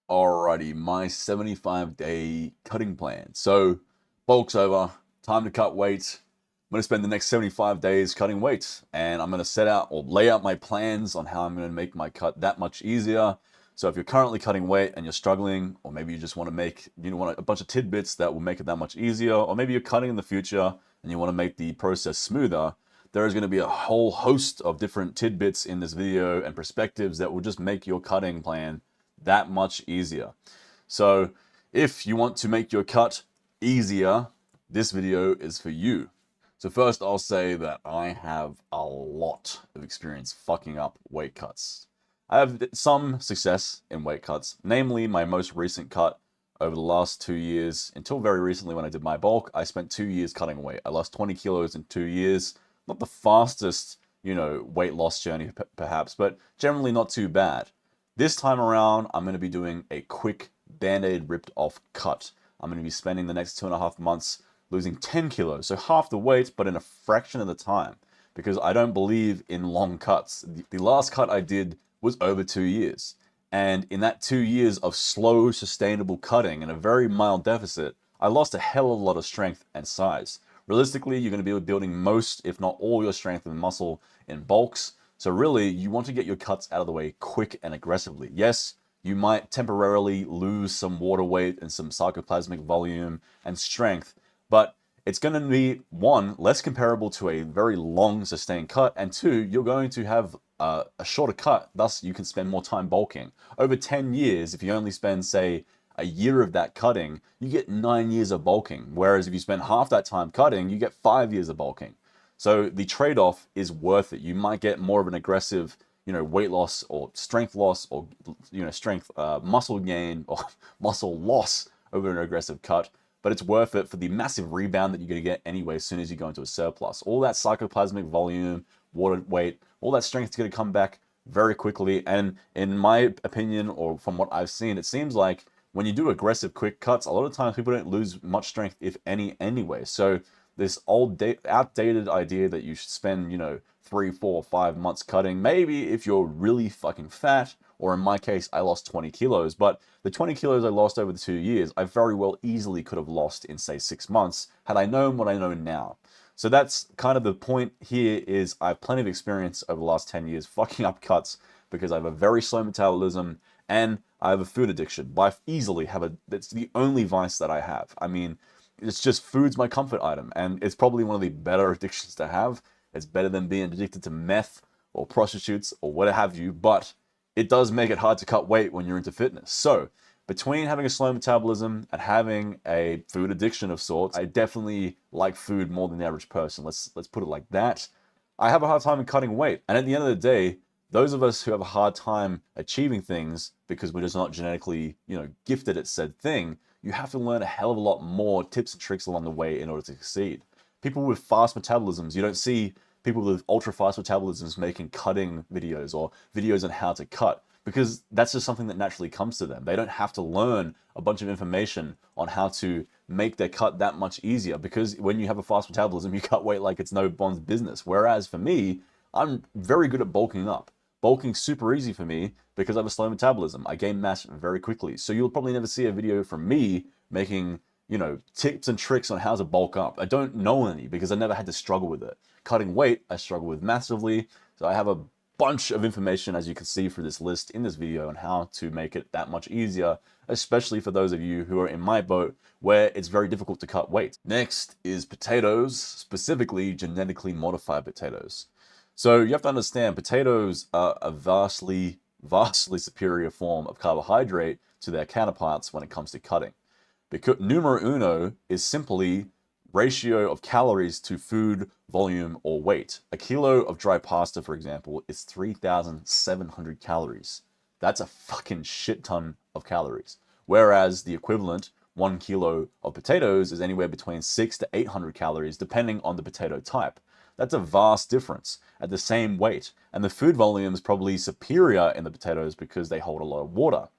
Alrighty, my 75-day cutting plan. So, bulk's over, time to cut weight. I'm going to spend the next 75 days cutting weight, and I'm going to set out or lay out my plans on how I'm going to make my cut that much easier. So, if you're currently cutting weight and you're struggling, or maybe you just want to make, a bunch of tidbits that will make it that much easier, or maybe you're cutting in the future and you want to make the process smoother, there is going to be a whole host of different tidbits in this video and perspectives that will just make your cutting plan that much easier. So if you want to make your cut easier, this video is for you. So first I'll say that I have a lot of experience fucking up weight cuts. I have some success in weight cuts, namely my most recent cut over the last 2 years. Until very recently when I did my bulk, I spent 2 years cutting weight. I lost 20 kilos in 2 years. Not the fastest, weight loss journey perhaps, but generally not too bad. This time around, I'm going to be doing a quick Band-Aid ripped off cut. I'm going to be spending the next 2.5 months losing 10 kilos, so half the weight, but in a fraction of the time, because I don't believe in long cuts. The last cut I did was over 2 years. And in that 2 years of slow, sustainable cutting and a very mild deficit, I lost a hell of a lot of strength and size. Realistically, you're going to be building most, if not all, your strength and muscle in bulks. So really, you want to get your cuts out of the way quick and aggressively. Yes, you might temporarily lose some water weight and some sarcoplasmic volume and strength, but it's going to be, one, less comparable to a very long sustained cut, and two, you're going to have a shorter cut, thus you can spend more time bulking. Over 10 years, if you only spend, say, a year of that cutting, you get 9 years of bulking, whereas if you spend half that time cutting, you get 5 years of bulking. So the trade-off is worth it. You might get more of an aggressive, weight loss or strength loss or, strength muscle gain or muscle loss over an aggressive cut, but it's worth it for the massive rebound that you're going to get anyway as soon as you go into a surplus. All that sarcoplasmic volume, water weight, all that strength is going to come back very quickly. And in my opinion, or from what I've seen, it seems like when you do aggressive quick cuts, a lot of times people don't lose much strength, if any, anyway. So this outdated idea that you should spend, 3, 4, 5 months cutting. Maybe if you're really fucking fat, or in my case, I lost 20 kilos, but the 20 kilos I lost over the 2 years, I very well easily could have lost in, say, 6 months had I known what I know now. So that's kind of the point here is I have plenty of experience over the last 10 years fucking up cuts because I have a very slow metabolism and I have a food addiction. That's the only vice that I have. I mean, it's just food's my comfort item, and it's probably one of the better addictions to have. It's better than being addicted to meth or prostitutes or what have you, but it does make it hard to cut weight when you're into fitness. So between having a slow metabolism and having a food addiction of sorts, I definitely like food more than the average person. Let's put it like that. I have a hard time in cutting weight, and at the end of the day, those of us who have a hard time achieving things because we're just not genetically, gifted at said thing, you have to learn a hell of a lot more tips and tricks along the way in order to succeed. People with fast metabolisms, you don't see people with ultra fast metabolisms making cutting videos or videos on how to cut because that's just something that naturally comes to them. They don't have to learn a bunch of information on how to make their cut that much easier because when you have a fast metabolism, you cut weight like it's no one's business. Whereas for me, I'm very good at bulking up. Bulking's super easy for me because I have a slow metabolism. I gain mass very quickly. So you'll probably never see a video from me making, tips and tricks on how to bulk up. I don't know any because I never had to struggle with it. Cutting weight, I struggle with massively. So I have a bunch of information, as you can see through this list in this video, on how to make it that much easier, especially for those of you who are in my boat where it's very difficult to cut weight. Next is potatoes, specifically genetically modified potatoes. So you have to understand, potatoes are a vastly superior form of carbohydrate to their counterparts when it comes to cutting. Because numero uno is simply ratio of calories to food volume or weight. A kilo of dry pasta, for example, is 3,700 calories. That's a fucking shit ton of calories. Whereas the equivalent 1 kilo of potatoes is anywhere between 600 to 800 calories, depending on the potato type. That's a vast difference at the same weight, and the food volume is probably superior in the potatoes because they hold a lot of water.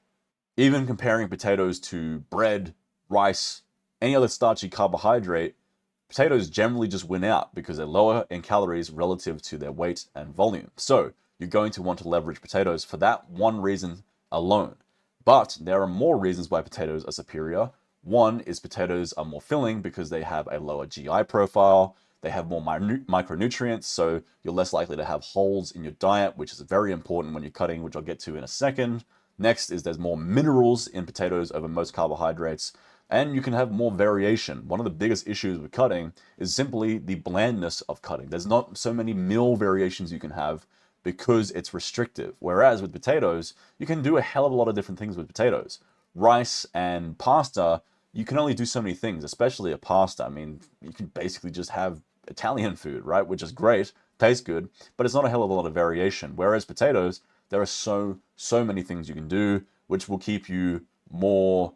Even comparing potatoes to bread, rice, any other starchy carbohydrate, potatoes generally just win out because they're lower in calories relative to their weight and volume. So you're going to want to leverage potatoes for that one reason alone. But there are more reasons why potatoes are superior. One is potatoes are more filling because they have a lower GI profile. They have more micronutrients, so you're less likely to have holes in your diet, which is very important when you're cutting, which I'll get to in a second. Next is there's more minerals in potatoes over most carbohydrates, and you can have more variation. One of the biggest issues with cutting is simply the blandness of cutting. There's not so many meal variations you can have because it's restrictive. Whereas with potatoes, you can do a hell of a lot of different things with potatoes. Rice and pasta, you can only do so many things, especially a pasta. I mean, you can basically just have Italian food, right? Which is great, tastes good, but it's not a hell of a lot of variation. Whereas potatoes, there are so many things you can do, which will keep you more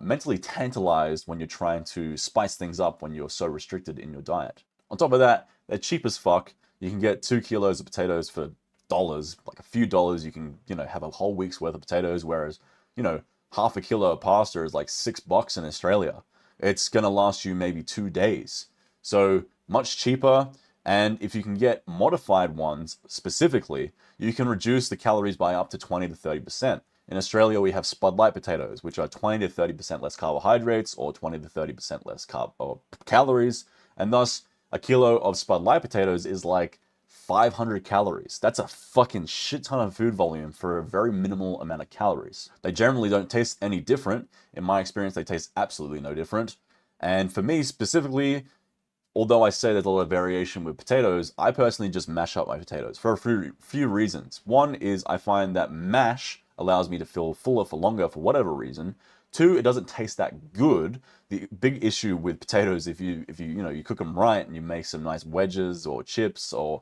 mentally tantalized when you're trying to spice things up when you're so restricted in your diet. On top of that, they're cheap as fuck. You can get 2 kilos of potatoes for dollars, like a few dollars. You can, have a whole week's worth of potatoes, whereas, half a kilo of pasta is like $6 in Australia. It's gonna last you maybe 2 days. So much cheaper. And if you can get modified ones specifically, you can reduce the calories by up to 20 to 30%. In Australia, we have Spud Light potatoes, which are 20 to 30% less carbohydrates or 20 to 30% less calories. And thus, a kilo of Spud Light potatoes is like 500 calories. That's a fucking shit ton of food volume for a very minimal amount of calories. They generally don't taste any different. In my experience, they taste absolutely no different. And for me specifically, although I say there's a lot of variation with potatoes, I personally just mash up my potatoes for a few reasons. One is I find that mash allows me to feel fuller for longer for whatever reason. Two, it doesn't taste that good. The big issue with potatoes, if you you cook them right and you make some nice wedges or chips or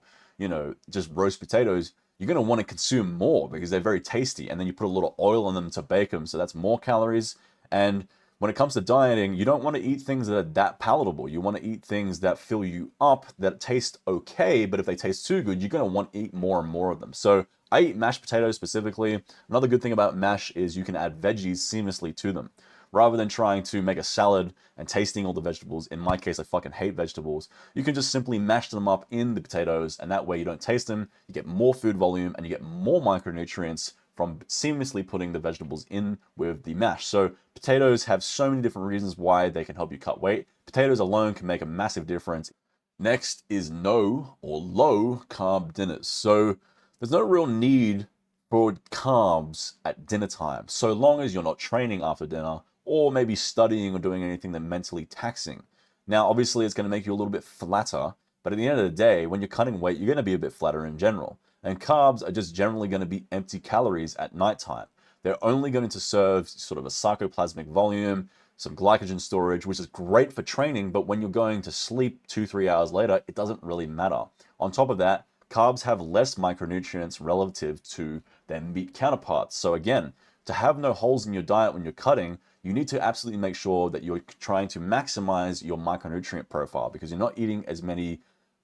just roast potatoes, you're going to want to consume more because they're very tasty. And then you put a little oil on them to bake them, so that's more calories. And when it comes to dieting, you don't want to eat things that are that palatable. You want to eat things that fill you up, that taste okay, but if they taste too good, you're going to want to eat more and more of them. So I eat mashed potatoes specifically. Another good thing about mash is you can add veggies seamlessly to them. Rather than trying to make a salad and tasting all the vegetables, in my case, I fucking hate vegetables, you can just simply mash them up in the potatoes, and that way you don't taste them, you get more food volume, and you get more micronutrients from seamlessly putting the vegetables in with the mash. So potatoes have so many different reasons why they can help you cut weight. Potatoes alone can make a massive difference. Next is no or low carb dinners. So there's no real need for carbs at dinner time, so long as you're not training after dinner or maybe studying or doing anything that's mentally taxing. Now, obviously, it's going to make you a little bit flatter, but at the end of the day, when you're cutting weight, you're going to be a bit flatter in general. And carbs are just generally going to be empty calories at nighttime. They're only going to serve sort of a sarcoplasmic volume, some glycogen storage, which is great for training, but when you're going to sleep 2-3 hours later, it doesn't really matter. On top of that, carbs have less micronutrients relative to their meat counterparts. So again, to have no holes in your diet when you're cutting, you need to absolutely make sure that you're trying to maximize your micronutrient profile because you're not eating as many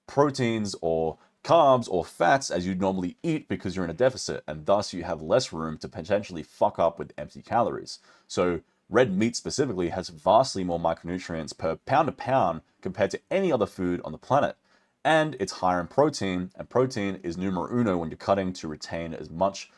proteins or carbs or fats as you'd normally eat because you're in a deficit, and thus you have less room to potentially fuck up with empty calories. So red meat specifically has vastly more micronutrients per pound of pound compared to any other food on the planet. And it's higher in protein, and protein is numero uno when you're cutting to retain as much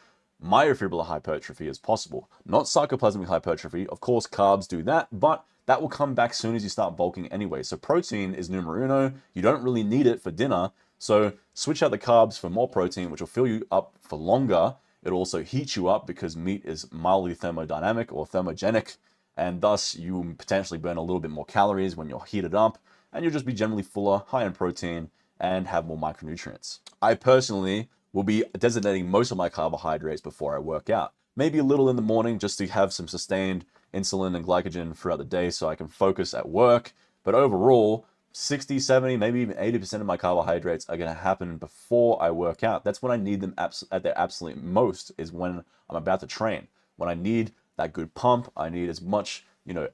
myofibrillar hypertrophy as possible. Not sarcoplasmic hypertrophy. Of course, carbs do that, but that will come back soon as you start bulking anyway. So protein is numero uno. You don't really need it for dinner. So switch out the carbs for more protein, which will fill you up for longer. It'll also heat you up because meat is mildly thermodynamic or thermogenic, and thus you will potentially burn a little bit more calories when you're heated up, and you'll just be generally fuller, high in protein, and have more micronutrients. I personally will be designating most of my carbohydrates before I work out. Maybe a little in the morning just to have some sustained insulin and glycogen throughout the day so I can focus at work. But overall, 60, 70, maybe even 80% of my carbohydrates are going to happen before I work out. That's when I need them at their absolute most, is when I'm about to train. When I need that good pump, I need as much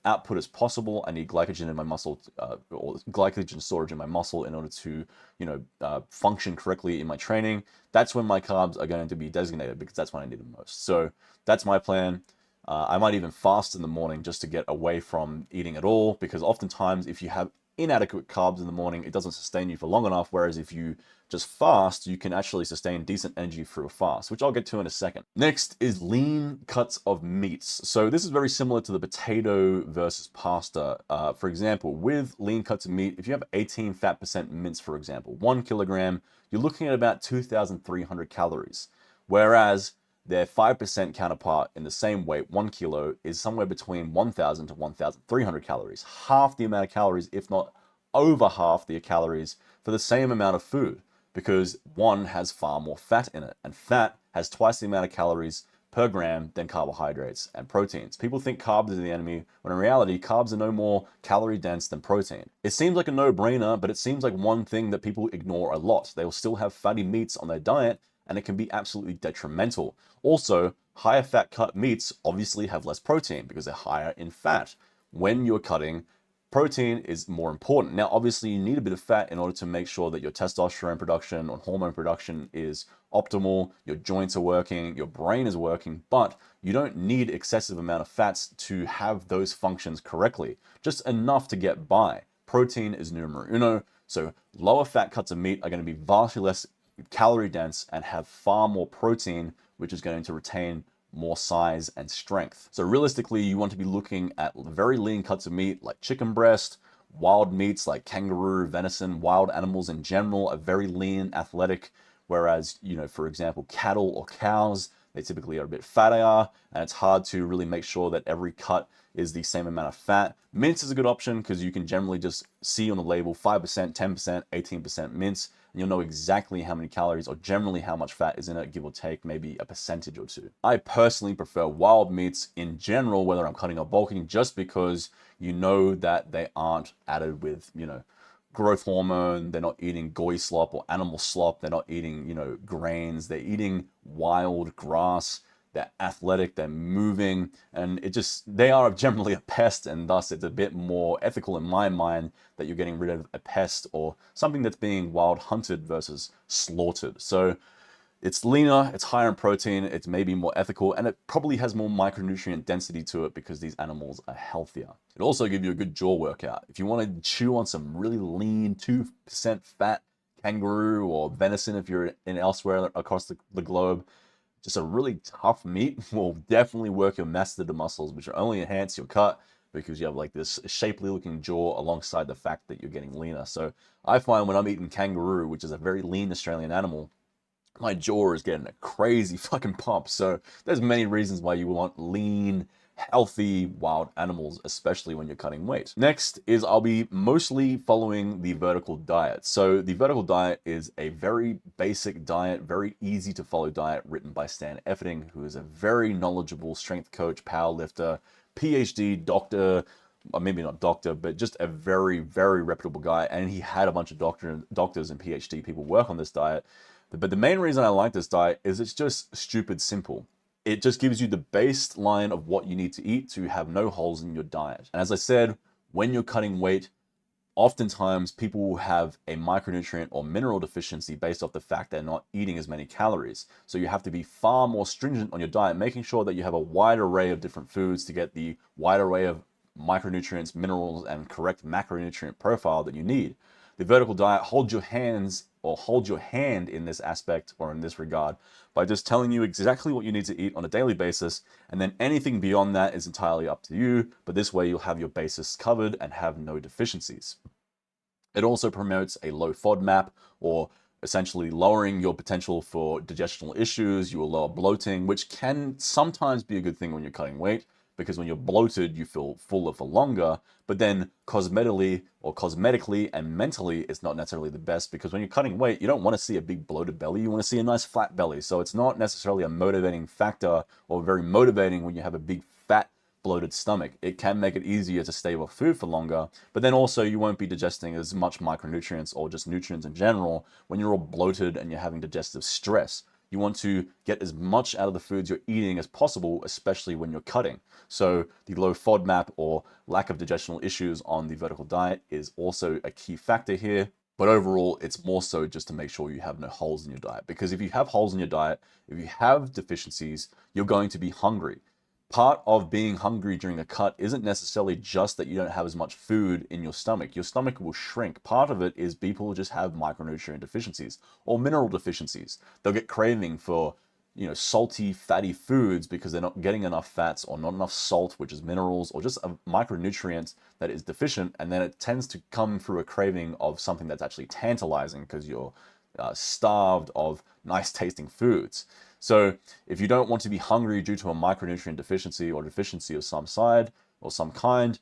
output as possible. I need glycogen in my muscle or glycogen storage in my muscle in order to function correctly in my training. That's when my carbs are going to be designated because that's when I need them most. So that's my plan. I might even fast in the morning just to get away from eating at all, because oftentimes if you have inadequate carbs in the morning, it doesn't sustain you for long enough. Whereas if you just fast, you can actually sustain decent energy through a fast, which I'll get to in a second. Next is lean cuts of meats. So this is very similar to the potato versus pasta. For example, with lean cuts of meat, if you have 18 fat percent mince, for example, 1 kilogram, you're looking at about 2,300 calories. Whereas their 5% counterpart in the same weight, 1 kilo, is somewhere between 1,000 to 1,300 calories. Half the amount of calories, if not over half the calories, for the same amount of food, because one has far more fat in it, and fat has twice the amount of calories per gram than carbohydrates and proteins. People think carbs are the enemy, when in reality, carbs are no more calorie dense than protein. It seems like a no-brainer, but it seems like one thing that people ignore a lot. They will still have fatty meats on their diet, and it can be absolutely detrimental. Also, higher fat cut meats obviously have less protein because they're higher in fat. When you're cutting, protein is more important. Now, obviously, you need a bit of fat in order to make sure that your testosterone production or hormone production is optimal, your joints are working, your brain is working, but you don't need excessive amount of fats to have those functions correctly. Just enough to get by. Protein is numero uno, so lower fat cuts of meat are going to be vastly less calorie dense and have far more protein, which is going to retain more size and strength. So realistically, you want to be looking at very lean cuts of meat like chicken breast, wild meats like kangaroo, venison, wild animals in general are very lean, athletic, whereas, for example, cattle or cows, they typically are a bit fattier, and it's hard to really make sure that every cut is the same amount of fat. Mince is a good option because you can generally just see on the label 5%, 10%, 18% mince, and you'll know exactly how many calories or generally how much fat is in it, give or take maybe a percentage or two. I personally prefer wild meats in general, whether I'm cutting or bulking, just because you know that they aren't added with, growth hormone, they're not eating goy slop or animal slop, they're not eating, grains, they're eating wild grass, they're athletic, they're moving, and they are generally a pest, and thus it's a bit more ethical in my mind that you're getting rid of a pest or something that's being wild hunted versus slaughtered. So it's leaner, it's higher in protein, it's maybe more ethical, and it probably has more micronutrient density to it because these animals are healthier. It also gives you a good jaw workout. If you want to chew on some really lean, 2% fat kangaroo or venison, if you're in elsewhere across the globe, just a really tough meat will definitely work your masseter muscles, which will only enhance your cut because you have like this shapely looking jaw alongside the fact that you're getting leaner. So I find when I'm eating kangaroo, which is a very lean Australian animal, my jaw is getting a crazy fucking pump. So there's many reasons why you want lean, healthy wild animals, especially when you're cutting weight. Next is I'll be mostly following the vertical diet. So the vertical diet is a very basic diet, very easy to follow diet written by Stan Efferding, who is a very knowledgeable strength coach, powerlifter, PhD, doctor, or maybe not doctor, but just a very, very reputable guy. And he had a bunch of doctors and PhD people work on this diet. But the main reason I like this diet is it's just stupid simple. It just gives you the baseline of what you need to eat to have no holes in your diet. And as I said, when you're cutting weight, oftentimes people will have a micronutrient or mineral deficiency based off the fact they're not eating as many calories. So you have to be far more stringent on your diet, making sure that you have a wide array of different foods to get the wide array of micronutrients, minerals, and correct macronutrient profile that you need. The vertical diet holds your hand in this aspect or in this regard by just telling you exactly what you need to eat on a daily basis, and then anything beyond that is entirely up to you, but this way you'll have your basis covered and have no deficiencies. It also promotes a low FODMAP, or essentially lowering your potential for digestional issues. You will lower bloating, which can sometimes be a good thing when you're cutting weight, because when you're bloated, you feel fuller for longer. But then cosmetically and mentally, it's not necessarily the best, because when you're cutting weight, you don't want to see a big bloated belly. You want to see a nice flat belly. So it's not necessarily a motivating factor or very motivating when you have a big fat bloated stomach. It can make it easier to stay off food for longer, but then also you won't be digesting as much micronutrients or just nutrients in general when you're all bloated and you're having digestive stress. You want to get as much out of the foods you're eating as possible, especially when you're cutting. So the low FODMAP or lack of digestional issues on the vertical diet is also a key factor here. But overall, it's more so just to make sure you have no holes in your diet. Because if you have holes in your diet, if you have deficiencies, you're going to be hungry. part of being hungry during a cut isn't necessarily just that you don't have as much food in your stomach. Your stomach will shrink. Part of it is people just have micronutrient deficiencies or mineral deficiencies. They'll get craving for, salty, fatty foods because they're not getting enough fats or not enough salt, which is minerals, or just a micronutrient that is deficient. And then it tends to come through a craving of something that's actually tantalizing because you're starved of nice tasting foods. So if you don't want to be hungry due to a micronutrient deficiency or deficiency of some side or some kind,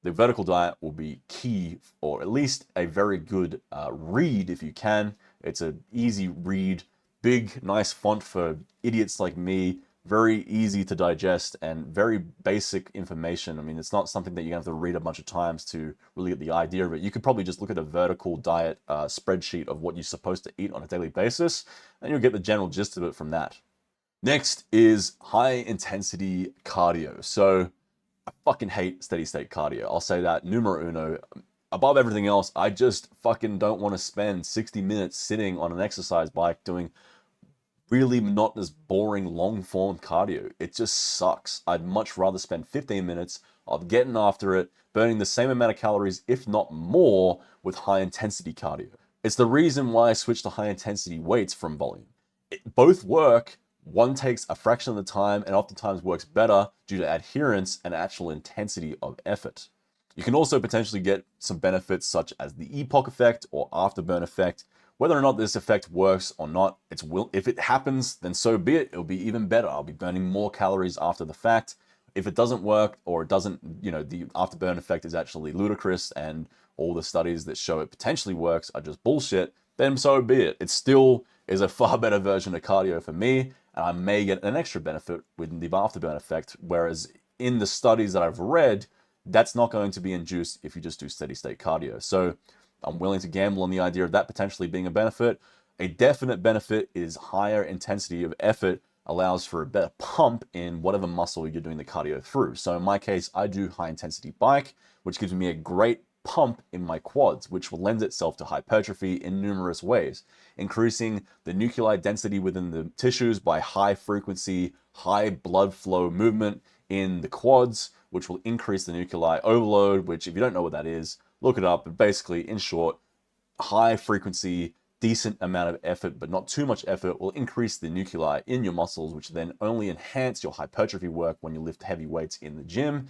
the vertical diet will be key, or at least a very good read if you can. It's an easy read, big, nice font for idiots like me, very easy to digest and very basic information. I mean, it's not something that you're going to have to read a bunch of times to really get the idea of it. You could probably just look at a vertical diet spreadsheet of what you're supposed to eat on a daily basis, and you'll get the general gist of it from that. Next is high intensity cardio. So I fucking hate steady state cardio. I'll say that numero uno. Above everything else, I just fucking don't want to spend 60 minutes sitting on an exercise bike doing really monotonous, boring, long form cardio. It just sucks. I'd much rather spend 15 minutes of getting after it, burning the same amount of calories, if not more, with high intensity cardio. It's the reason why I switched to high intensity weights from volume. Both work. One takes a fraction of the time and oftentimes works better due to adherence and actual intensity of effort. You can also potentially get some benefits such as the 𝐡𝐞𝐫𝐞 effect or afterburn effect. Whether or not this effect works or not, if it happens, then so be it. It'll be even better. I'll be burning more calories after the fact. If it doesn't work or it doesn't, the afterburn effect is actually ludicrous and all the studies that show it potentially works are just bullshit, then so be it. It still is a far better version of cardio for me, and I may get an extra benefit with the afterburn effect, whereas in the studies that I've read, that's not going to be induced if you just do steady state cardio. So I'm willing to gamble on the idea of that potentially being a benefit. A definite benefit is higher intensity of effort allows for a better pump in whatever muscle you're doing the cardio through. So in my case, I do high intensity bike, which gives me a great pump in my quads, which will lend itself to hypertrophy in numerous ways, increasing the nuclei density within the tissues by high frequency, high blood flow movement in the quads, which will increase the nuclei overload, which if you don't know what that is, look it up. But basically, in short, high frequency, decent amount of effort, but not too much effort, will increase the nuclei in your muscles, which then only enhance your hypertrophy work when you lift heavy weights in the gym.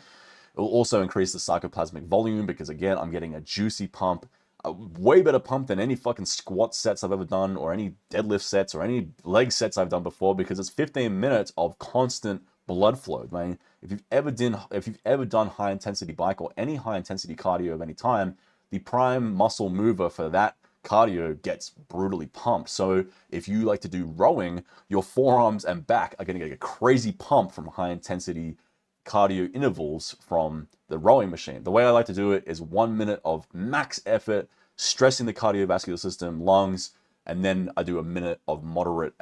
It will also increase the sarcoplasmic volume because, again, I'm getting a juicy pump, a way better pump than any fucking squat sets I've ever done or any deadlift sets or any leg sets I've done before, because it's 15 minutes of constant blood flow. I mean, if you've ever done high intensity bike or any high intensity cardio of any time, the prime muscle mover for that cardio gets brutally pumped. So if you like to do rowing, your forearms and back are going to get a crazy pump from high intensity cardio intervals from the rowing machine. The way I like to do it is 1 minute of max effort, stressing the cardiovascular system, lungs, and then I do a minute of moderate,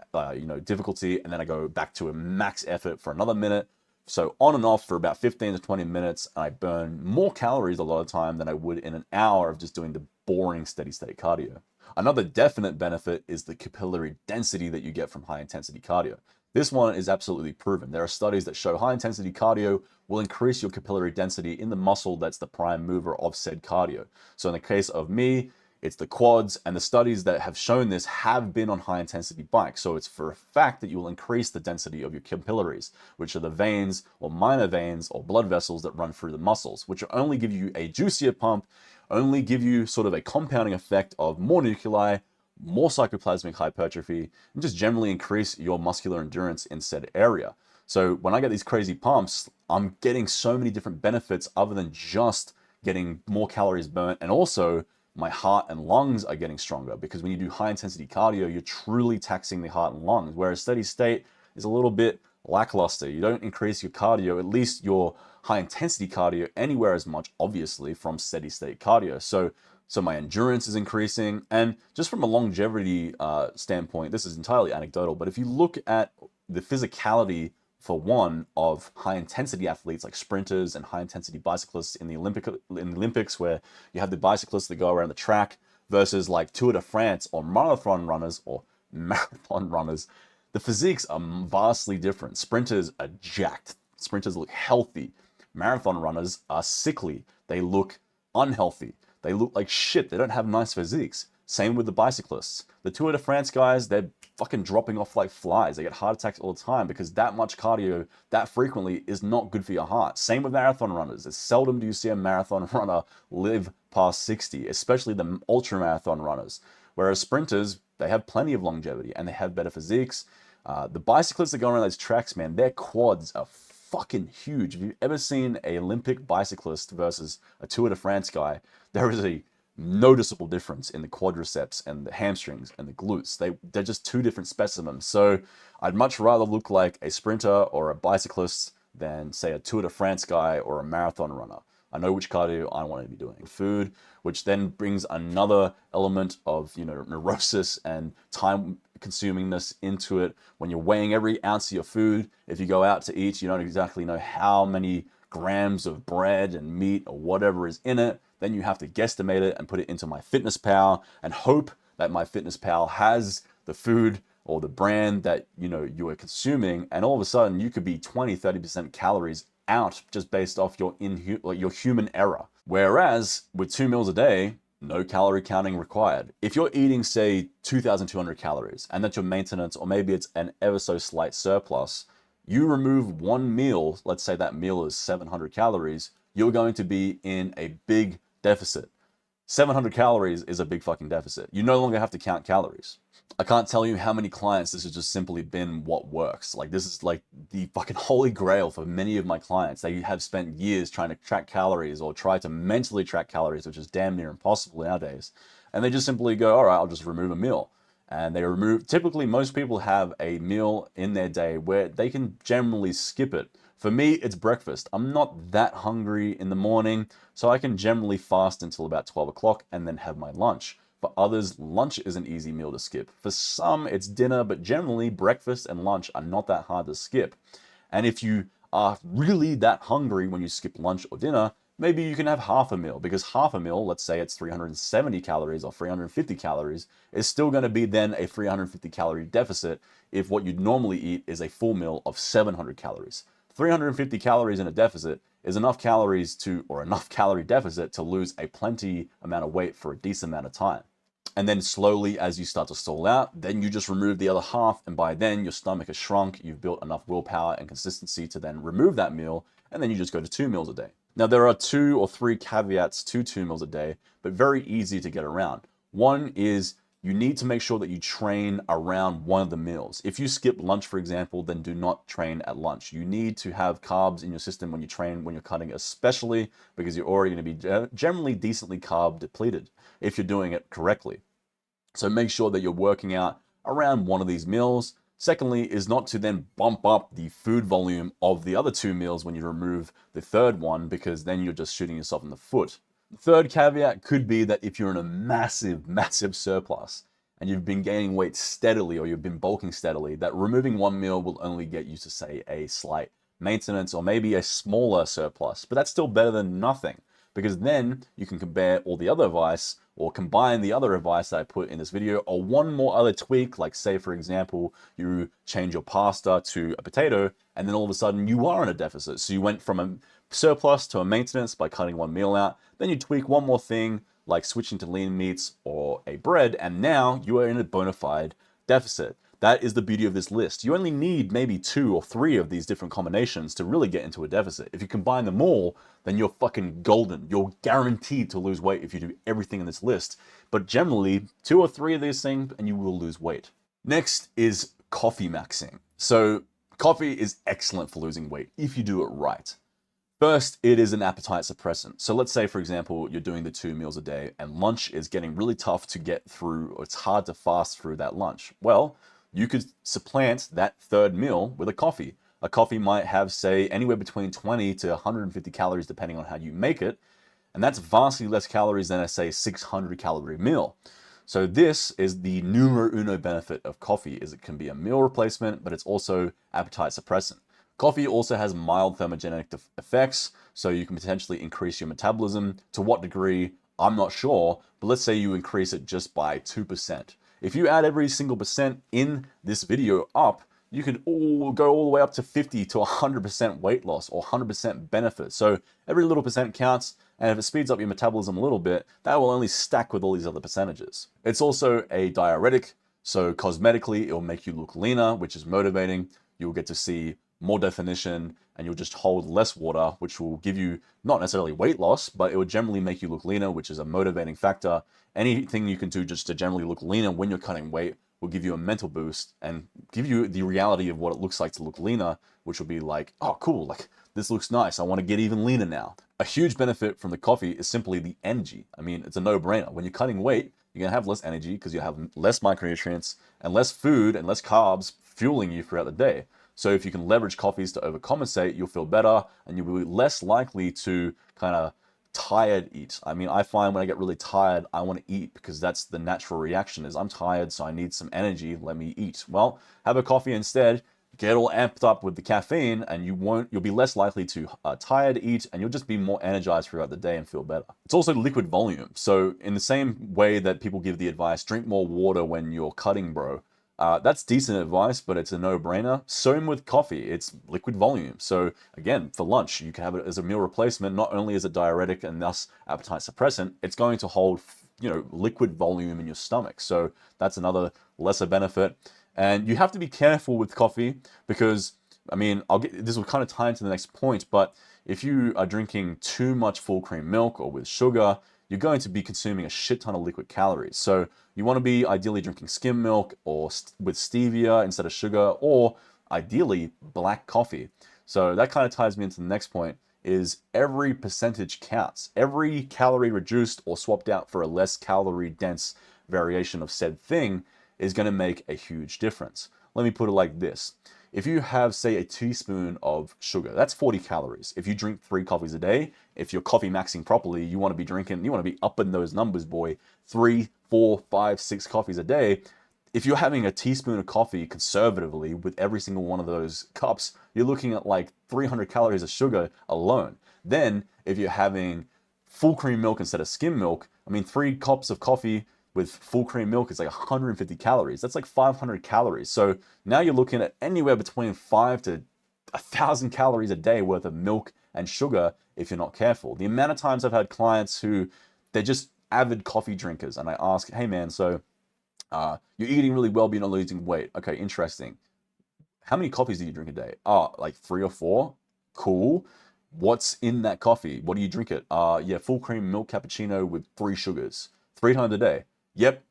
difficulty, and then I go back to a max effort for another minute. So on and off for about 15 to 20 minutes, and I burn more calories a lot of time than I would in an hour of just doing the boring steady state cardio. Another definite benefit is the capillary density that you get from high intensity cardio. This one is absolutely proven. There are studies that show high intensity cardio will increase your capillary density in the muscle that's the prime mover of said cardio. So in the case of me, it's the quads, and the studies that have shown this have been on high intensity bikes. So it's for a fact that you will increase the density of your capillaries, which are the veins or minor veins or blood vessels that run through the muscles, which will only give you a juicier pump, only give you sort of a compounding effect of more nuclei, more sarcoplasmic hypertrophy, and just generally increase your muscular endurance in said area. So when I get these crazy pumps, I'm getting so many different benefits other than just getting more calories burnt, and also my heart and lungs are getting stronger, because when you do high intensity cardio, you're truly taxing the heart and lungs, whereas steady state is a little bit lackluster. You don't increase your cardio, at least your high intensity cardio, anywhere as much, obviously, from steady state cardio. So my endurance is increasing, and just from a longevity standpoint, this is entirely anecdotal, but if you look at the physicality, for one, of high intensity athletes like sprinters and high intensity bicyclists in the Olympics, where you have the bicyclists that go around the track versus like Tour de France or marathon runners, the physiques are vastly different. Sprinters are jacked. sprinters look healthy. Marathon runners are sickly. They look unhealthy. They look like shit. They don't have nice physiques. Same with the bicyclists. The Tour de France guys, they're fucking dropping off like flies. They get heart attacks all the time because that much cardio that frequently is not good for your heart. Same with marathon runners. It's seldom do you see a marathon runner live past 60, especially the ultra marathon runners. Whereas sprinters, they have plenty of longevity and they have better physiques. The bicyclists that go around those tracks, man, their quads are fucking huge. If you've ever seen an Olympic bicyclist versus a Tour de France guy, there is a noticeable difference in the quadriceps and the hamstrings and the glutes. They're just two different specimens. So I'd much rather look like a sprinter or a bicyclist than, say, a Tour de France guy or a marathon runner. I know which cardio I want to be doing. Food, which then brings another element of, neurosis and time consumingness into it. When you're weighing every ounce of your food, if you go out to eat, you don't exactly know how many grams of bread and meat or whatever is in it. Then you have to guesstimate it and put it into MyFitnessPal and hope that MyFitnessPal has the food or the brand that you are consuming, and all of a sudden you could be 20-30% calories out just based off your human error. Whereas with 2 meals a day, no calorie counting required. If you're eating, say, 2,200 calories and that's your maintenance, or maybe it's an ever so slight surplus, you remove one meal, let's say that meal is 700 calories, you're going to be in a big deficit. 700 calories is a big fucking deficit. You no longer have to count calories. I can't tell you how many clients this has just simply been what works. Like, this is like the fucking holy grail for many of my clients. They have spent years trying to track calories or try to mentally track calories, which is damn near impossible nowadays. And they just simply go, all right, I'll just remove a meal. And they typically most people have a meal in their day where they can generally skip it. For me, it's breakfast. I'm not that hungry in the morning, so I can generally fast until about 12 o'clock and then have my lunch. For others, lunch is an easy meal to skip. For some, it's dinner, but generally breakfast and lunch are not that hard to skip. And if you are really that hungry when you skip lunch or dinner, maybe you can have half a meal, because half a meal, let's say it's 370 calories or 350 calories, is still going to be then a 350 calorie deficit if what you'd normally eat is a full meal of 700 calories. 350 calories in a deficit is enough calorie deficit to lose a plenty amount of weight for a decent amount of time. And then slowly, as you start to stall out, then you just remove the other half, and by then your stomach has shrunk, you've built enough willpower and consistency to then remove that meal, and then you just go to 2 meals a day. Now, there are 2 or 3 caveats to 2 meals a day, but very easy to get around. One is you need to make sure that you train around one of the meals. If you skip lunch, for example, then do not train at lunch. You need to have carbs in your system when you train, when you're cutting, especially because you're already going to be generally decently carb depleted if you're doing it correctly. So make sure that you're working out around one of these meals. Secondly, is not to then bump up the food volume of the other 2 meals when you remove the third one, because then you're just shooting yourself in the foot. The third caveat could be that if you're in a massive, massive surplus and you've been gaining weight steadily or you've been bulking steadily, that removing one meal will only get you to, say, a slight maintenance or maybe a smaller surplus. But that's still better than nothing, because then you can compare all the other advice or combine the other advice that I put in this video, or one more other tweak, like say, for example, you change your pasta to a potato, and then all of a sudden you are in a deficit. So you went from a surplus to a maintenance by cutting one meal out. Then you tweak one more thing, like switching to lean meats or a bread, and now you are in a bona fide deficit. That is the beauty of this list. You only need maybe 2 or 3 of these different combinations to really get into a deficit. If you combine them all, then you're fucking golden. You're guaranteed to lose weight if you do everything in this list. But generally, 2 or 3 of these things and you will lose weight. Next is coffee maxing. So coffee is excellent for losing weight if you do it right. First, it is an appetite suppressant. So let's say, for example, you're doing the 2 meals a day and lunch is getting really tough to get through, or it's hard to fast through that lunch. Well, you could supplant that third meal with a coffee. A coffee might have, say, anywhere between 20 to 150 calories, depending on how you make it. And that's vastly less calories than a, say, 600 calorie meal. So this is the numero uno benefit of coffee, is it can be a meal replacement, but it's also appetite suppressant. Coffee also has mild thermogenic effects, so you can potentially increase your metabolism. To what degree, I'm not sure, but let's say you increase it just by 2%. If you add every single percent in this video up, you could go all the way up to 50 to 100% weight loss or 100% benefit. So every little percent counts, and if it speeds up your metabolism a little bit, that will only stack with all these other percentages. It's also a diuretic, so cosmetically it will make you look leaner, which is motivating. You'll get to see more definition, and you'll just hold less water, which will give you not necessarily weight loss, but it will generally make you look leaner, which is a motivating factor. Anything you can do just to generally look leaner when you're cutting weight will give you a mental boost and give you the reality of what it looks like to look leaner, which will be like, oh, cool, like this looks nice. I want to get even leaner now. A huge benefit from the coffee is simply the energy. I mean, it's a no-brainer. When you're cutting weight, you're going to have less energy because you have less micronutrients and less food and less carbs fueling you throughout the day. So if you can leverage coffees to overcompensate, you'll feel better and you'll be less likely to kind of tired eat. I mean, I find when I get really tired, I want to eat because that's the natural reaction is I'm tired, so I need some energy, let me eat. Well, have a coffee instead, get all amped up with the caffeine, and you'll be less likely to tired eat, and you'll just be more energized throughout the day and feel better. It's also liquid volume. So in the same way that people give the advice, drink more water when you're cutting, bro, that's decent advice, but it's a no-brainer. Same with coffee, it's liquid volume. So again, for lunch, you can have it as a meal replacement, not only as a diuretic and thus appetite suppressant, it's going to hold, liquid volume in your stomach. So that's another lesser benefit. And you have to be careful with coffee because, I mean, this will kind of tie into the next point, but if you are drinking too much full cream milk or with sugar, you're going to be consuming a shit ton of liquid calories. So you want to be ideally drinking skim milk or with stevia instead of sugar, or ideally black coffee. So that kind of ties me into the next point is every percentage counts. Every calorie reduced or swapped out for a less calorie dense variation of said thing is going to make a huge difference. Let me put it like this. If you have, say, a teaspoon of sugar, that's 40 calories. If you drink 3 coffees a day, if you're coffee maxing properly, you want to be upping those numbers, boy. 3, 4, 5, 6 coffees a day. If you're having a teaspoon of coffee conservatively with every single one of those cups, you're looking at like 300 calories of sugar alone. Then, if you're having full cream milk instead of skim milk, I mean, 3 cups of coffee with full cream milk is like 150 calories. That's like 500 calories. So now you're looking at anywhere between 5 to 1,000 calories a day worth of milk and sugar if you're not careful. The amount of times I've had clients who they're just avid coffee drinkers, and I ask, hey man, so you're eating really well, but you're not losing weight. Okay, interesting. How many coffees do you drink a day? Oh, like 3 or 4. Cool. What's in that coffee? What do you drink it? Yeah, full cream milk cappuccino with 3 sugars. 3 times a day. Yep,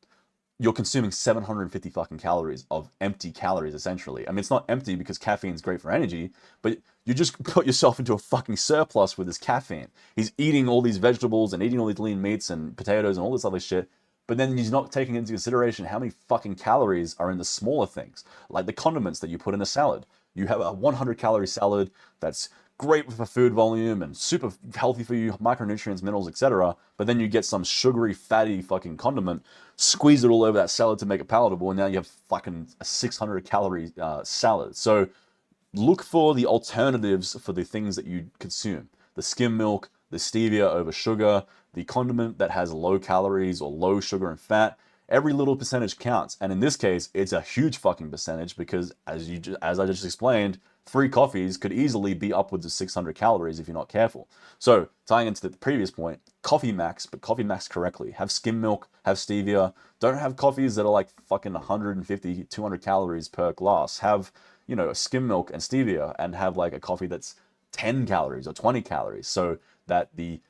you're consuming 750 fucking calories of empty calories, essentially. I mean, it's not empty because caffeine's great for energy, but you just put yourself into a fucking surplus with this caffeine. He's eating all these vegetables and eating all these lean meats and potatoes and all this other shit, but then he's not taking into consideration how many fucking calories are in the smaller things, like the condiments that you put in a salad. You have a 100-calorie salad that's great for food volume and super healthy for you, micronutrients, minerals, etc. But then you get some sugary, fatty fucking condiment, squeeze it all over that salad to make it palatable, and now you have fucking a 600-calorie salad. So look for the alternatives for the things that you consume. The skim milk, the stevia over sugar, the condiment that has low calories or low sugar and fat. Every little percentage counts. And in this case, it's a huge fucking percentage because as I just explained, 3 coffees could easily be upwards of 600 calories if you're not careful. So tying into the previous point, coffee max, but coffee max correctly. Have skim milk, have stevia. Don't have coffees that are like fucking 150, 200 calories per glass. Have, skim milk and stevia and have like a coffee that's 10 calories or 20 calories so that the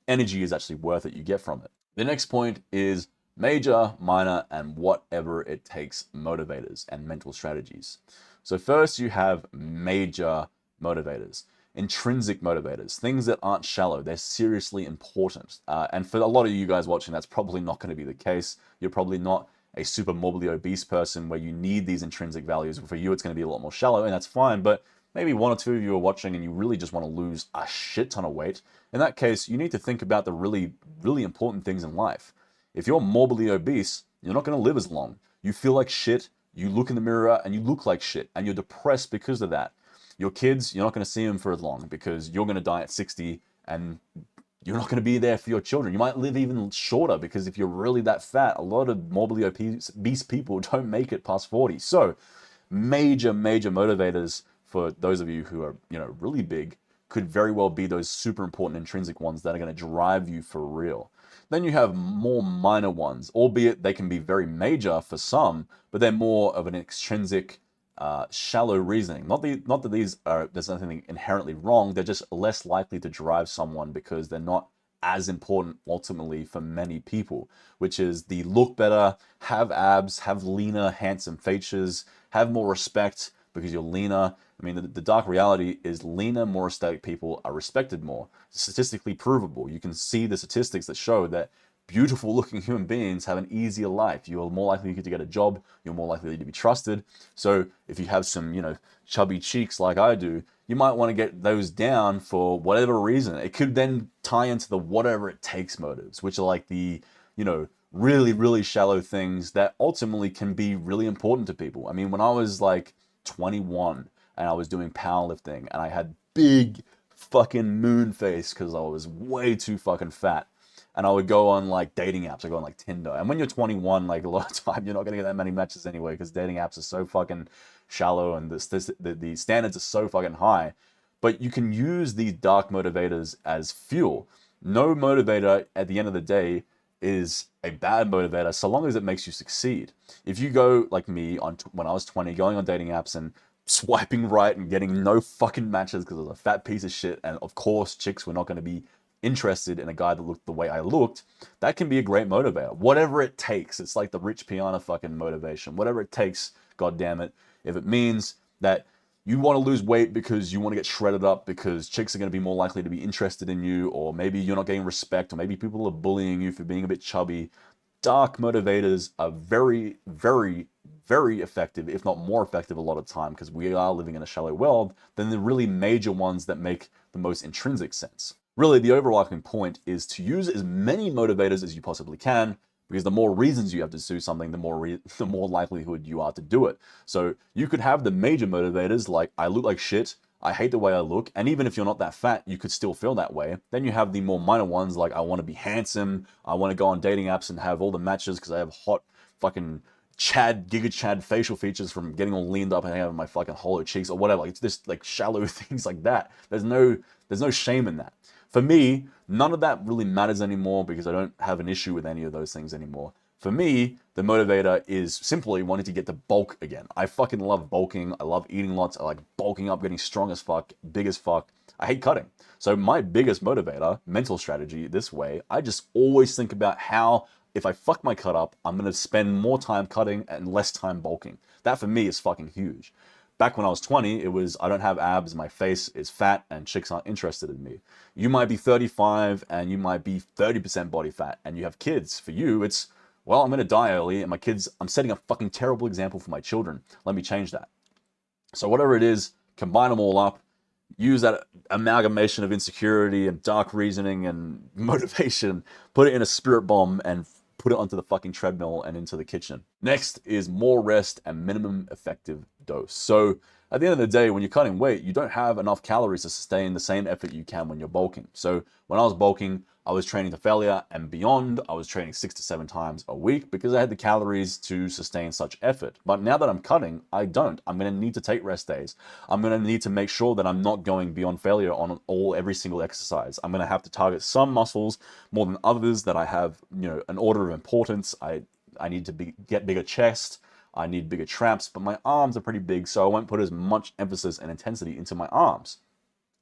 energy is actually worth it you get from it. The next point is major, minor, and whatever it takes motivators and mental strategies. So first you have major motivators, intrinsic motivators, things that aren't shallow, they're seriously important. And for a lot of you guys watching, that's probably not going to be the case. You're probably not a super morbidly obese person where you need these intrinsic values. For you, it's going to be a lot more shallow, and that's fine. But maybe 1 or 2 of you are watching and you really just want to lose a shit ton of weight. In that case, you need to think about the really, really important things in life. If you're morbidly obese, you're not going to live as long. You feel like shit. You look in the mirror and you look like shit, and you're depressed because of that. Your kids, you're not going to see them for as long because you're going to die at 60 and you're not going to be there for your children. You might live even shorter because if you're really that fat, a lot of morbidly obese people don't make it past 40. So major motivators for those of you who are, really big could very well be those super important intrinsic ones that are going to drive you for real. Then you have more minor ones, albeit they can be very major for some, but they're more of an extrinsic, shallow reasoning. Not that these are, there's nothing inherently wrong, they're just less likely to drive someone because they're not as important ultimately for many people, which is the look better, have abs, have leaner, handsome features, have more respect because you're leaner. I mean, the dark reality is leaner, more aesthetic people are respected more. Statistically provable. You can see the statistics that show that beautiful looking human beings have an easier life. You're more likely to get a job. You're more likely to be trusted. So if you have some, chubby cheeks like I do, you might want to get those down for whatever reason. It could then tie into the whatever it takes motives, which are like the, really shallow things that ultimately can be really important to people. I mean, when I was like 21 and I was doing powerlifting and I had big fucking moon face because I was way too fucking fat. And I would go on like dating apps. I go on like Tinder. And when you're 21, like a lot of time, you're not going to get that many matches anyway because dating apps are so fucking shallow and the standards are so fucking high. But you can use these dark motivators as fuel. No motivator at the end of the day is a bad motivator so long as it makes you succeed. If you go like me when I was 20, going on dating apps and swiping right and getting no fucking matches because I was a fat piece of shit, and of course chicks were not going to be interested in a guy that looked the way I looked, that can be a great motivator. Whatever it takes. It's like the Rich Piana fucking motivation. Whatever it takes, god damn it. If it means that you want to lose weight because you want to get shredded up because chicks are going to be more likely to be interested in you, or maybe you're not getting respect, or maybe people are bullying you for being a bit chubby. Dark motivators are very effective, if not more effective a lot of time, because we are living in a shallow world, than the really major ones that make the most intrinsic sense. Really, the overarching point is to use as many motivators as you possibly can, because the more reasons you have to do something, the more likelihood you are to do it. So you could have the major motivators like, I look like shit, I hate the way I look, and even if you're not that fat, you could still feel that way. Then you have the more minor ones like, I want to be handsome, I want to go on dating apps and have all the matches because I have hot fucking Giga Chad facial features from getting all leaned up and having my fucking hollow cheeks or whatever. Like, it's just like shallow things like that. There's no shame in that. For me, none of that really matters anymore because I don't have an issue with any of those things anymore. For me, the motivator is simply wanting to get to bulk again. I fucking love bulking. I love eating lots. I like bulking up, getting strong as fuck, big as fuck. I hate cutting. So my biggest motivator, mental strategy this way, I just always think about how if I fuck my cut up, I'm going to spend more time cutting and less time bulking. That for me is fucking huge. Back when I was 20, it was, I don't have abs, my face is fat, and chicks aren't interested in me. You might be 35 and you might be 30% body fat and you have kids. For you, it's, well, I'm going to die early and my kids, I'm setting a fucking terrible example for my children. Let me change that. So whatever it is, combine them all up, use that amalgamation of insecurity and dark reasoning and motivation, put it in a spirit bomb and put it onto the fucking treadmill and into the kitchen. Next is more rest and minimum effective dose. So at the end of the day, when you're cutting weight, you don't have enough calories to sustain the same effort you can when you're bulking. So when I was bulking, I was training to failure and beyond. I was training 6 to 7 times a week because I had the calories to sustain such effort. But now that I'm cutting, I don't. I'm going to need to take rest days. I'm going to need to make sure that I'm not going beyond failure on every single exercise. I'm going to have to target some muscles more than others that I have, an order of importance. I need to get bigger chest. I need bigger traps, but my arms are pretty big, so I won't put as much emphasis and intensity into my arms.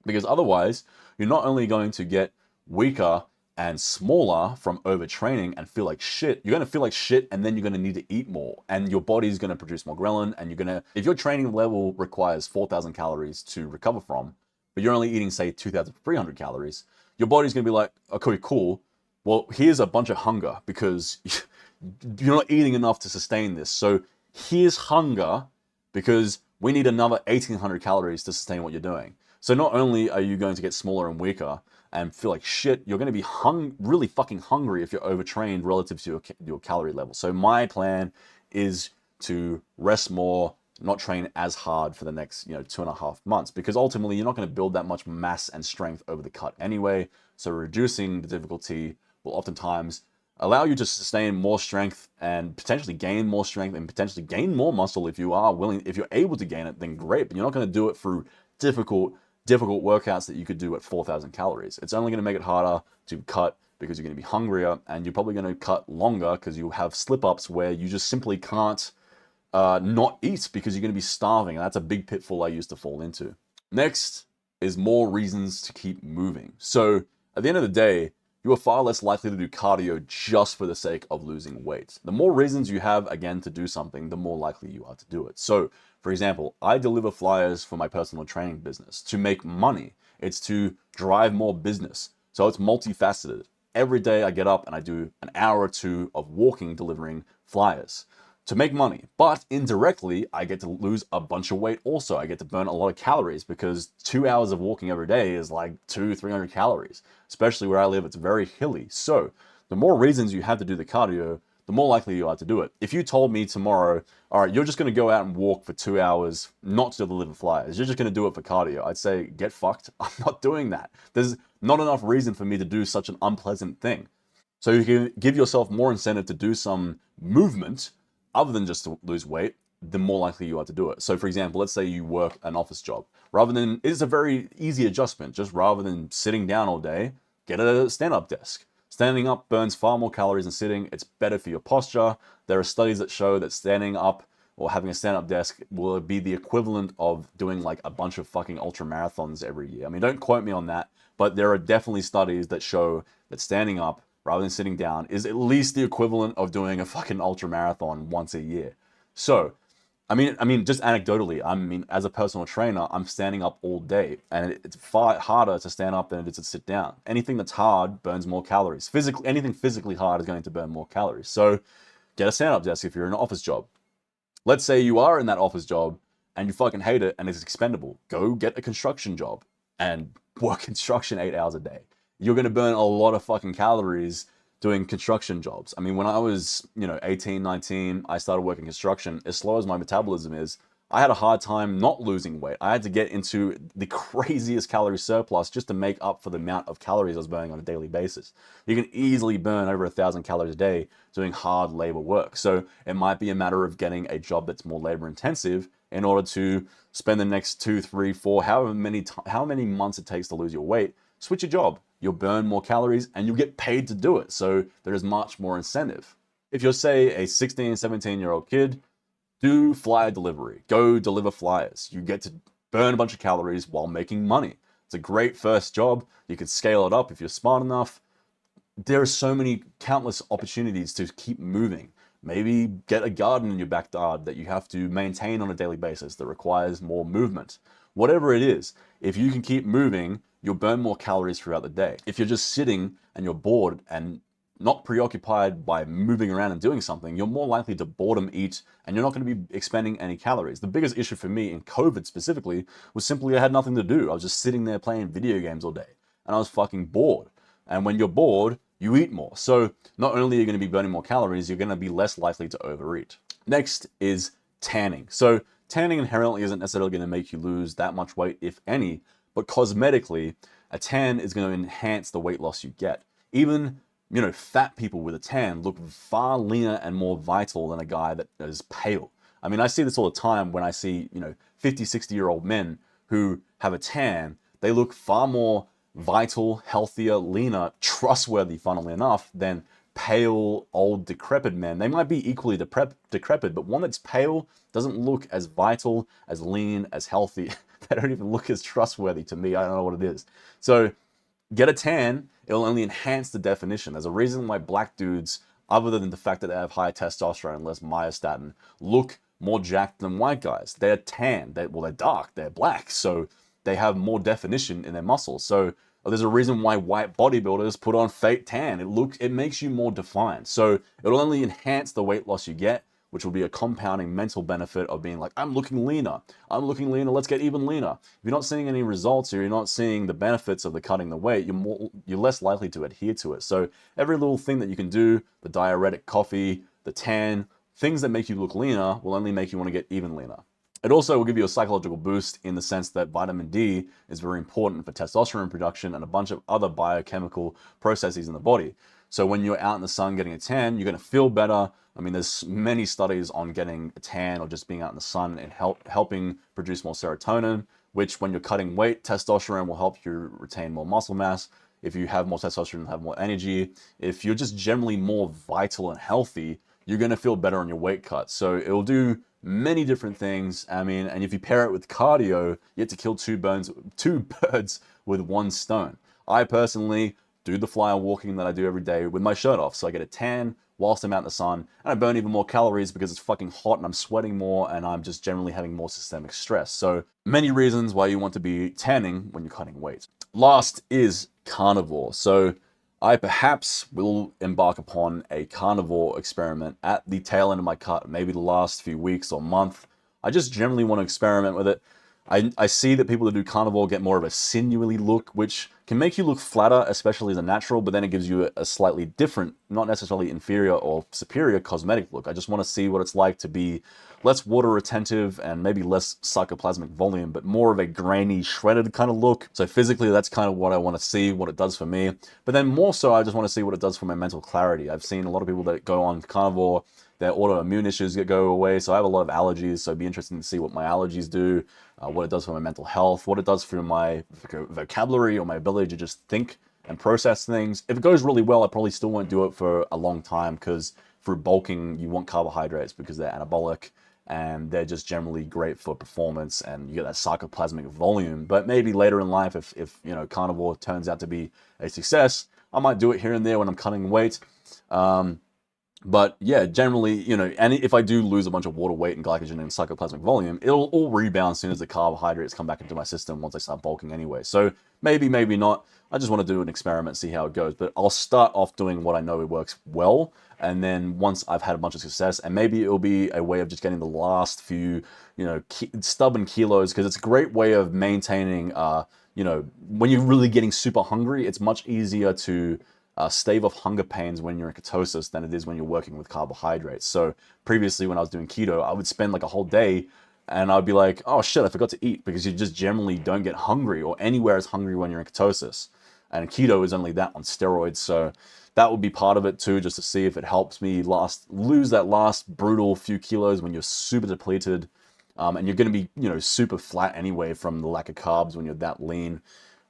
Because otherwise, you're not only going to get weaker and smaller from overtraining and feel like shit, you're going to feel like shit and then you're going to need to eat more and your body's going to produce more ghrelin and if your training level requires 4,000 calories to recover from, but you're only eating, say, 2,300 calories, your body's going to be like, okay, cool. Well, here's a bunch of hunger because you're not eating enough to sustain this. So here's hunger because we need another 1,800 calories to sustain what you're doing. So not only are you going to get smaller and weaker and feel like shit, you're going to be really fucking hungry if you're overtrained relative to your calorie level. So my plan is to rest more, not train as hard for the next 2.5 months, because ultimately you're not going to build that much mass and strength over the cut anyway. So reducing the difficulty will oftentimes allow you to sustain more strength and potentially gain more strength and potentially gain more muscle if you are willing, if you're able to gain it, then great. But you're not going to do it through difficult workouts that you could do at 4,000 calories. It's only going to make it harder to cut because you're going to be hungrier, and you're probably going to cut longer because you have slip-ups where you just simply can't not eat because you're going to be starving. And that's a big pitfall I used to fall into. Next is more reasons to keep moving. So at the end of the day, you are far less likely to do cardio just for the sake of losing weight. The more reasons you have, again, to do something, the more likely you are to do it. So, for example, I deliver flyers for my personal training business to make money. It's to drive more business. So it's multifaceted. Every day I get up and I do an hour or two of walking, delivering flyers to make money. But indirectly, I get to lose a bunch of weight also. I get to burn a lot of calories because 2 hours of walking every day is like 200-300 calories. Especially where I live, it's very hilly. So the more reasons you have to do the cardio, the more likely you are to do it. If you told me tomorrow, all right, you're just going to go out and walk for 2 hours, not to deliver flyers, you're just going to do it for cardio, I'd say, get fucked. I'm not doing that. There's not enough reason for me to do such an unpleasant thing. So you can give yourself more incentive to do some movement other than just to lose weight, the more likely you are to do it. So for example, let's say you work an office job. It's a very easy adjustment. Just rather than sitting down all day, get a stand-up desk. Standing up burns far more calories than sitting. It's better for your posture. There are studies that show that standing up or having a stand-up desk will be the equivalent of doing like a bunch of fucking ultra marathons every year. I mean, don't quote me on that, but there are definitely studies that show that standing up rather than sitting down is at least the equivalent of doing a fucking ultra marathon once a year. So, I mean, just anecdotally, as a personal trainer, I'm standing up all day, and it's far harder to stand up than it is to sit down. Anything that's hard burns more calories. Anything physically hard is going to burn more calories. So, get a stand-up desk if you're in an office job. Let's say you are in that office job and you fucking hate it and it's expendable. Go get a construction job and work construction 8 hours a day. You're going to burn a lot of fucking calories doing construction jobs. I mean, when I was, 18, 19, I started working construction. As slow as my metabolism is, I had a hard time not losing weight. I had to get into the craziest calorie surplus just to make up for the amount of calories I was burning on a daily basis. You can easily burn over 1,000 calories a day doing hard labor work. So it might be a matter of getting a job that's more labor intensive in order to spend the next 2, 3, 4, how many months it takes to lose your weight. Switch your job. You'll burn more calories and you'll get paid to do it. So there is much more incentive. If you're, say, a 16, 17-year-old kid, do flyer delivery. Go deliver flyers. You get to burn a bunch of calories while making money. It's a great first job. You can scale it up if you're smart enough. There are so many countless opportunities to keep moving. Maybe get a garden in your backyard that you have to maintain on a daily basis that requires more movement. Whatever it is, if you can keep moving, you'll burn more calories throughout the day. If you're just sitting and you're bored and not preoccupied by moving around and doing something, you're more likely to boredom eat and you're not going to be expending any calories. The biggest issue for me in COVID specifically was simply I had nothing to do. I was just sitting there playing video games all day and I was fucking bored. And when you're bored, you eat more. So not only are you going to be burning more calories, you're going to be less likely to overeat. Next is tanning. So tanning inherently isn't necessarily going to make you lose that much weight, if any, but cosmetically, a tan is going to enhance the weight loss you get. Even, fat people with a tan look far leaner and more vital than a guy that is pale. I mean, I see this all the time when I see, 50, 60-year-old men who have a tan. They look far more vital, healthier, leaner, trustworthy, funnily enough, than pale, old, decrepit men. They might be equally decrepit, but one that's pale doesn't look as vital, as lean, as healthy. They don't even look as trustworthy to me. I don't know what it is. So get a tan. It'll only enhance the definition. There's a reason why black dudes, other than the fact that they have higher testosterone and less myostatin, look more jacked than white guys. They're tan. They're dark. They're black. So they have more definition in their muscles. So there's a reason why white bodybuilders put on fake tan. It makes you more defined. So it'll only enhance the weight loss you get, which will be a compounding mental benefit of being like, I'm looking leaner, let's get even leaner. If you're not seeing any results or you're not seeing the benefits of the cutting the weight, you're less likely to adhere to it. So every little thing that you can do, the diuretic coffee, the tan, things that make you look leaner will only make you want to get even leaner. It also will give you a psychological boost in the sense that vitamin D is very important for testosterone production and a bunch of other biochemical processes in the body. So when you're out in the sun getting a tan, you're going to feel better. I mean, there's many studies on getting a tan or just being out in the sun and helping produce more serotonin, which when you're cutting weight, testosterone will help you retain more muscle mass. If you have more testosterone, you'll have more energy. If you're just generally more vital and healthy, you're going to feel better on your weight cut. So it'll do many different things. I mean, and if you pair it with cardio, you get to kill two birds with one stone. I personally do the flyer walking that I do every day with my shirt off. So I get a tan whilst I'm out in the sun, and I burn even more calories because it's fucking hot and I'm sweating more and I'm just generally having more systemic stress. So many reasons why you want to be tanning when you're cutting weight. Last is carnivore. So I perhaps will embark upon a carnivore experiment at the tail end of my cut, maybe the last few weeks or month. I just generally want to experiment with it. I see that people that do carnivore get more of a sinewy look, which can make you look flatter, especially as a natural, but then it gives you a slightly different, not necessarily inferior or superior cosmetic look. I just want to see what it's like to be less water retentive and maybe less sarcoplasmic volume, but more of a grainy, shredded kind of look. So physically, that's kind of what I want to see, what it does for me. But then more so, I just want to see what it does for my mental clarity. I've seen a lot of people that go on carnivore, their autoimmune issues go away. So I have a lot of allergies. So it'd be interesting to see what my allergies do, what it does for my mental health, what it does for my vocabulary or my ability to just think and process things. If it goes really well, I probably still won't do it for a long time because through bulking, you want carbohydrates because they're anabolic and they're just generally great for performance and you get that sarcoplasmic volume. But maybe later in life, if you know, carnivore turns out to be a success, I might do it here and there when I'm cutting weight. But yeah, generally, you know, and if I do lose a bunch of water weight and glycogen and sarcoplasmic volume, it'll all rebound as soon as the carbohydrates come back into my system once I start bulking anyway. So maybe, maybe not. I just want to do an experiment, see how it goes. But I'll start off doing what I know it works well. And then once I've had a bunch of success, and maybe it'll be a way of just getting the last few, you know, stubborn kilos, because it's a great way of maintaining, you know, when you're really getting super hungry, it's much easier to stave off hunger pains when you're in ketosis than it is when you're working with carbohydrates. So previously when I was doing keto, I would spend like a whole day and I'd be like, oh shit, I forgot to eat, because you just generally don't get hungry or anywhere as hungry when you're in ketosis. And keto is only that on steroids. So that would be part of it too, just to see if it helps me lose that last brutal few kilos when you're super depleted. And you're going to be, you know, super flat anyway from the lack of carbs when you're that lean.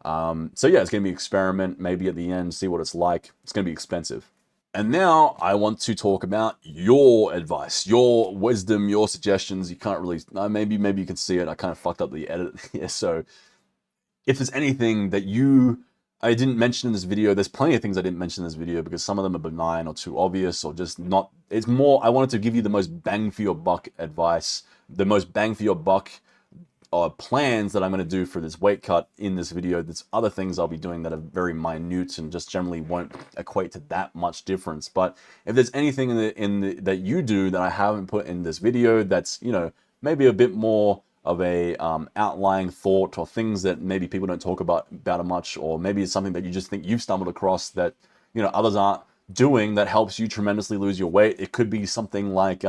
So yeah, it's going to be an experiment. Maybe at the end, see what it's like. It's going to be expensive. And now I want to talk about your advice, your wisdom, your suggestions. You can't really, maybe you can see it. I kind of fucked up the edit here. So if there's anything that I didn't mention in this video, there's plenty of things I didn't mention in this video because some of them are benign or too obvious or just not, it's more, I wanted to give you the most bang for your buck advice, the most bang for your buck plans that I'm going to do for this weight cut in this video. There's other things I'll be doing that are very minute and just generally won't equate to that much difference. But if there's anything that you do that I haven't put in this video that's, you know, maybe a bit more of a outlying thought or things that maybe people don't talk about much, or maybe it's something that you just think you've stumbled across that, you know, others aren't doing that helps you tremendously lose your weight. It could be something like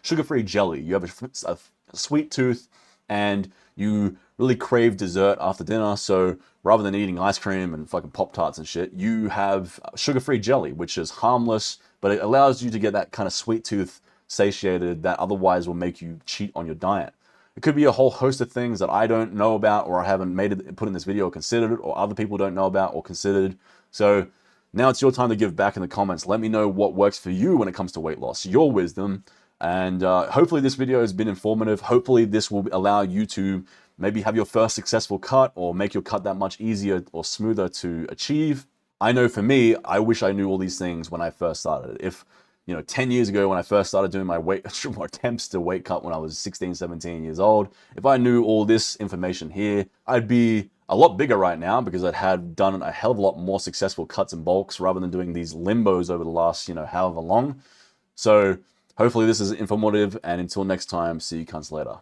sugar-free jelly. You have a sweet tooth and you really crave dessert after dinner, so rather than eating ice cream and fucking Pop-Tarts and shit, you have sugar-free jelly, which is harmless, but it allows you to get that kind of sweet tooth satiated that otherwise will make you cheat on your diet. It could be a whole host of things that I don't know about or I haven't put in this video or considered it, or other people don't know about or considered. So now it's your time to give back in the comments. Let me know what works for you when it comes to weight loss, your wisdom. And hopefully this video has been informative. Hopefully this will allow you to maybe have your first successful cut or make your cut that much easier or smoother to achieve. I know for me, I wish I knew all these things when I first started. If, you know, 10 years ago when I first started doing my attempts to weight cut when I was 16, 17 years old, if I knew all this information here, I'd be a lot bigger right now because I'd had done a hell of a lot more successful cuts and bulks rather than doing these limbos over the last, you know, however long. So hopefully this is informative, and until next time, see you cunts later.